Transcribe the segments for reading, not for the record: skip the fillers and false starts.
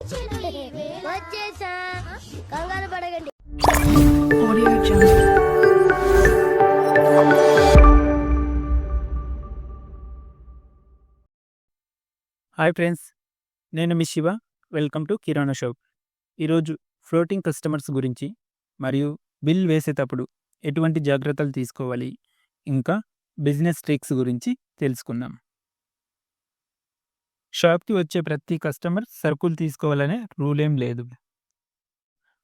వచ్చేసా కంగారు పడకండి. Audio Jungle. హాయ్ ఫ్రెండ్స్, నేను మీ Shiva. Welcome to kirana shop. ఈరోజు ఫ్లోటింగ్ కస్టమర్స్ గురించి మరియు బిల్ వేసేటప్పుడు ఎటువంటి జాగ్రత్తలు తీసుకోవాలి, ఇంకా బిజినెస్ ట్రిక్స్ గురించి తెలుసుకుందాం. షాప్కి వచ్చే ప్రతి కస్టమర్ సరుకులు తీసుకోవాలనే రూల్ ఏం లేదు.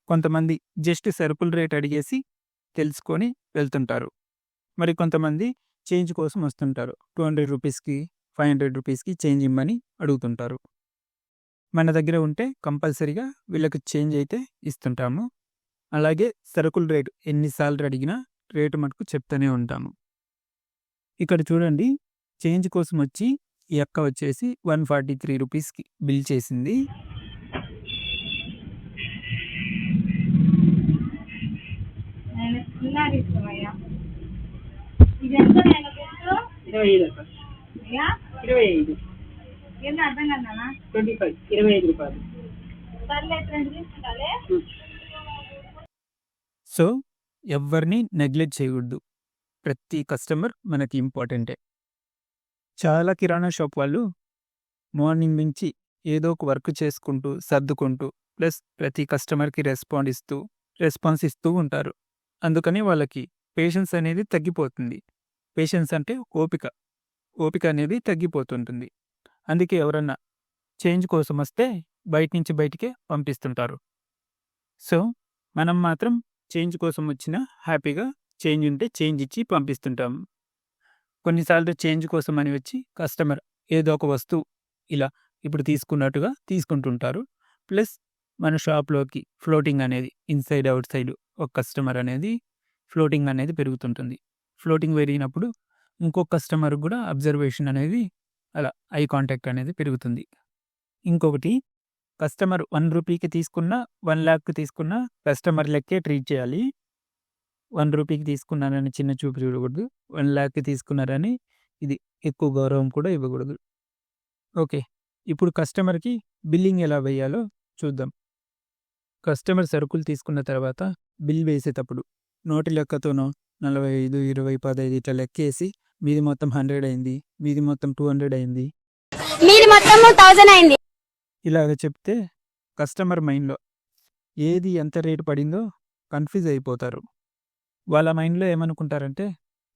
కొంతమంది జస్ట్ సరుకుల రేట్ అడిగేసి తెలుసుకొని వెళ్తుంటారు. మరి కొంతమంది చేంజ్ కోసం వస్తుంటారు. 200 రూపీస్కి 500 రూపీస్కి చేంజ్ ఇమ్మని అడుగుతుంటారు. మన దగ్గర ఉంటే కంపల్సరీగా వీళ్ళకి చేంజ్ అయితే ఇస్తుంటాము. అలాగే సరుకుల రేటు ఎన్నిసార్లు అడిగినా రేటు మటుకు చెప్తూనే ఉంటాము. ఇక్కడ చూడండి, చేంజ్ కోసం వచ్చి ఈ అక్క వచ్చేసి 143 రూపీస్కి బిల్ చేసింది. సో ఎవరిని నెగ్లెక్ట్ చేయకూడదు. ప్రతి కస్టమర్ మనకి ఇంపార్టెంటే. చాలా కిరాణా షాప్ వాళ్ళు మార్నింగ్ నుంచి ఏదో ఒక వర్క్ చేసుకుంటూ సర్దుకుంటూ ప్లస్ ప్రతి కస్టమర్కి రెస్పాన్స్ ఇస్తూ ఉంటారు. అందుకని వాళ్ళకి పేషెన్స్ అనేది తగ్గిపోతుంది. పేషెన్స్ అంటే ఓపిక అనేది తగ్గిపోతుంటుంది. అందుకే ఎవరన్నా చేంజ్ కోసం వస్తే బయట నుంచి బయటికే పంపిస్తుంటారు. సో మనం మాత్రం చేంజ్ కోసం వచ్చినా హ్యాపీగా చేంజ్ ఉంటే చేంజ్ ఇచ్చి పంపిస్తుంటాం. కొన్నిసార్లు చేంజ్ కోసం అని వచ్చి కస్టమర్ ఏదో ఒక వస్తువు ఇలా ఇప్పుడు తీసుకున్నట్టుగా తీసుకుంటుంటారు. ప్లస్ మన షాప్లోకి ఫ్లోటింగ్ అనేది ఇన్సైడ్ అవుట్ సైడ్ ఒక కస్టమర్ అనేది ఫ్లోటింగ్ అనేది పెరుగుతుంటుంది. ఫ్లోటింగ్ పెరిగినప్పుడు ఇంకో కస్టమర్ కూడా అబ్జర్వేషన్ అనేది అలా ఐ కాంటాక్ట్ అనేది పెరుగుతుంది. ఇంకొకటి, కస్టమర్ 1 రూపీకి తీసుకున్నా 1 లాక్కి తీసుకున్నా కస్టమర్ లెక్కే ట్రీట్ చేయాలి. 1 రూపీకి తీసుకున్నారని చిన్న చూపు చూడకూడదు. 1 లాక్కి తీసుకున్నారని ఇది ఎక్కువ గౌరవం కూడా ఇవ్వకూడదు. ఓకే, ఇప్పుడు కస్టమర్కి బిల్లింగ్ ఎలా వేయాలో చూద్దాం. కస్టమర్ సరుకులు తీసుకున్న తర్వాత బిల్ వేసేటప్పుడు నోటి లెక్కతోనో 45, 20, 15 ఇట్లా లెక్కేసి మీది మొత్తం 100 అయింది, మీది మొత్తం 200 అయింది, మీది మొత్తం 1000 అయింది ఇలాగ చెప్తే కస్టమర్ మైండ్లో ఏది ఎంత రేటు పడిందో కన్ఫ్యూజ్ అయిపోతారు. వాళ్ళ మైండ్లో ఏమనుకుంటారంటే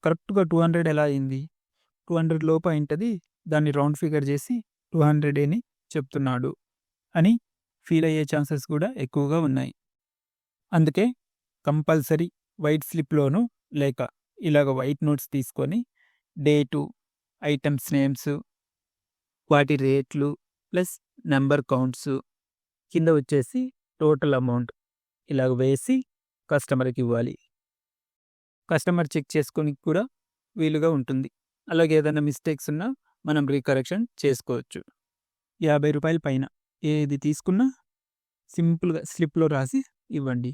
కరెక్ట్గా 200 ఎలా అయింది, 200 లోపు అయింటుంది, దాన్ని రౌండ్ ఫిగర్ చేసి 200 అని చెప్తున్నాడు అని ఫీల్ అయ్యే ఛాన్సెస్ కూడా ఎక్కువగా ఉన్నాయి. అందుకే కంపల్సరీ వైట్ స్లిప్లోను లేక ఇలాగ వైట్ నోట్స్ తీసుకొని డేటు, ఐటమ్స్ నేమ్స్, వాటి రేట్లు ప్లస్ నెంబర్ కౌంట్స్, కింద వచ్చేసి టోటల్ అమౌంట్ ఇలాగ వేసి కస్టమర్కి ఇవ్వాలి. కస్టమర్ చెక్ చేసుకొని కూడా వీలుగా ఉంటుంది. అలాగే ఏదైనా మిస్టేక్స్ ఉన్నా మనం రీకరెక్షన్ చేసుకోవచ్చు. 50 రూపాయల పైన ఏది తీసుకున్నా సింపుల్గా స్లిప్లో రాసి ఇవ్వండి.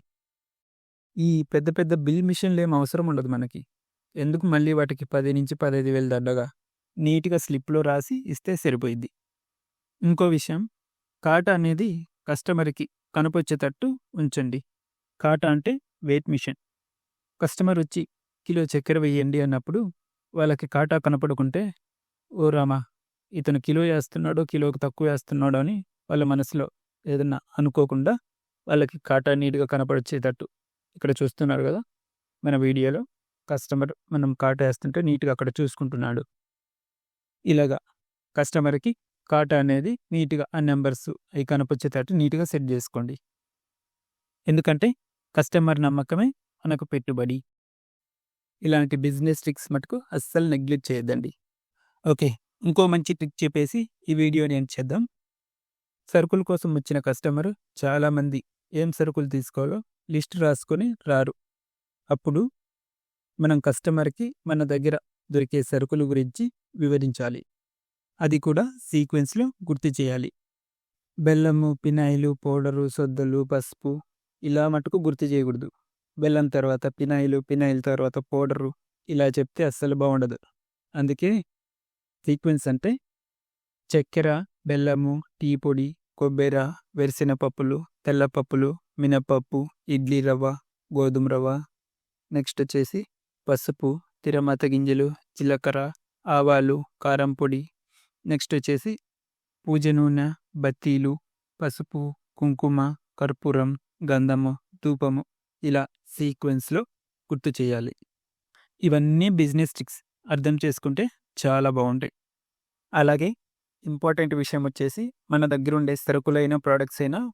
ఈ పెద్ద పెద్ద బిల్ మిషన్లు ఏం అవసరం ఉండదు మనకి. ఎందుకు మళ్ళీ వాటికి 10 నుంచి 15,000 దండగా నీట్గా స్లిప్లో రాసి ఇస్తే సరిపోయిద్ది. ఇంకో విషయం, కాటా అనేది కస్టమర్కి కనపొచ్చేటట్టు ఉంచండి. కాటా అంటే వెయిట్ మిషన్. కస్టమర్ వచ్చి కిలో చక్కెర వేయండి అన్నప్పుడు వాళ్ళకి కాటా కనపడుకుంటే ఓ రామా, ఇతను కిలో వేస్తున్నాడో కిలోకి తక్కువ వేస్తున్నాడో అని వాళ్ళ మనసులో ఏదన్నా అనుకోకుండా వాళ్ళకి కాటా నీట్గా కనపడొచ్చేటట్టు. ఇక్కడ చూస్తున్నారు కదా మన వీడియోలో, కస్టమర్ మనం కాటా వేస్తుంటే నీట్గా అక్కడ చూసుకుంటున్నాడు. ఇలాగా కస్టమర్కి కాటా అనేది నీట్గా ఆ నెంబర్స్ అవి కనపొచ్చేటట్టు నీట్గా సెట్ చేసుకోండి. ఎందుకంటే కస్టమర్ నమ్మకమే మనకు పెట్టుబడి. ఇలాంటి బిజినెస్ ట్రిక్స్ మటుకు అస్సలు నెగ్లెక్ట్ చేయొద్దండి. ఓకే, ఇంకో మంచి ట్రిక్ చెప్పేసి ఈ వీడియోని ఎండ్ చేద్దాం. సరుకుల కోసం వచ్చిన కస్టమర్ చాలామంది ఏం సరుకులు తీసుకోవాలో లిస్ట్ రాసుకొని రారు. అప్పుడు మనం కస్టమర్కి మన దగ్గర దొరికే సరుకుల గురించి వివరించాలి. అది కూడా సీక్వెన్స్లో గుర్తు చేయాలి. బెల్లము, పినాయిలు, పౌడరు, సొద్దలు, పసుపు ఇలా మటుకు గుర్తు చేయకూడదు. బెల్లం తర్వాత పినాయిల్ తర్వాత పౌడరు ఇలా చెప్తే అస్సలు బాగుండదు. అందుకే సీక్వెన్స్ అంటే చక్కెర, బెల్లము, టీ పొడి, కొబ్బెర, వెరిసిన పప్పులు, తెల్ల పప్పులు, మినపప్పు, ఇడ్లీ రవ్వ, గోధుమ రవ్వ, నెక్స్ట్ వచ్చేసి పసుపు, తిరమత గింజలు, జీలకర్ర, ఆవాలు, కారం పొడి, నెక్స్ట్ వచ్చేసి పూజ నూనె, బత్తీలు, పసుపు, కుంకుమ, కర్పూరం, గంధము, ధూపము, ఇలా సీక్వెన్స్లో గుర్తు చేయాలి. ఇవన్నీ బిజినెస్ ట్రిక్స్ అర్థం చేసుకుంటే చాలా బాగుంటాయి. అలాగే ఇంపార్టెంట్ విషయం వచ్చేసి మన దగ్గర ఉండే సరుకులైన ప్రోడక్ట్స్ అయినా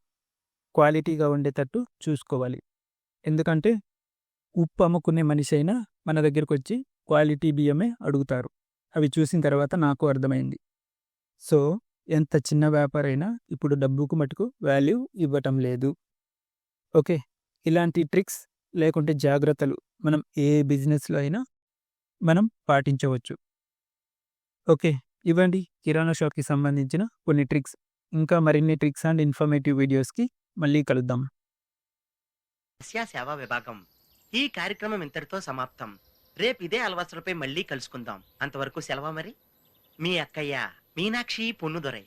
క్వాలిటీగా ఉండేటట్టు చూసుకోవాలి. ఎందుకంటే ఉప్పు అమ్ముకునే మనిషి అయినా మన దగ్గరకు వచ్చి క్వాలిటీ బియ్యమే అడుగుతారు. అవి చూసిన తర్వాత నాకు అర్థమైంది. సో ఎంత చిన్న వ్యాపారైనా ఇప్పుడు డబ్బుకు మటుకు వాల్యూ ఇవ్వటం లేదు. ఓకే, ఇలాంటి ట్రిక్స్ లేకుంటే జాగ్రత్తలు మనం ఏ బిజినెస్లో అయినా మనం పాటించవచ్చు. ఓకే, ఇవ్వండి కిరాణా షాప్కి సంబంధించిన కొన్ని ట్రిక్స్. ఇంకా మరిన్ని ట్రిక్స్ అండ్ ఇన్ఫర్మేటివ్ వీడియోస్కి మళ్ళీ కలుద్దాం. సేవా విభాగం ఈ కార్యక్రమం ఇంతటితో సమాప్తం. రేపు ఇదే అలవాసులపై మళ్ళీ కలుసుకుందాం. అంతవరకు సెలవు మరి. మీ అక్కయ్య మీనాక్షి పొన్నుదొరై.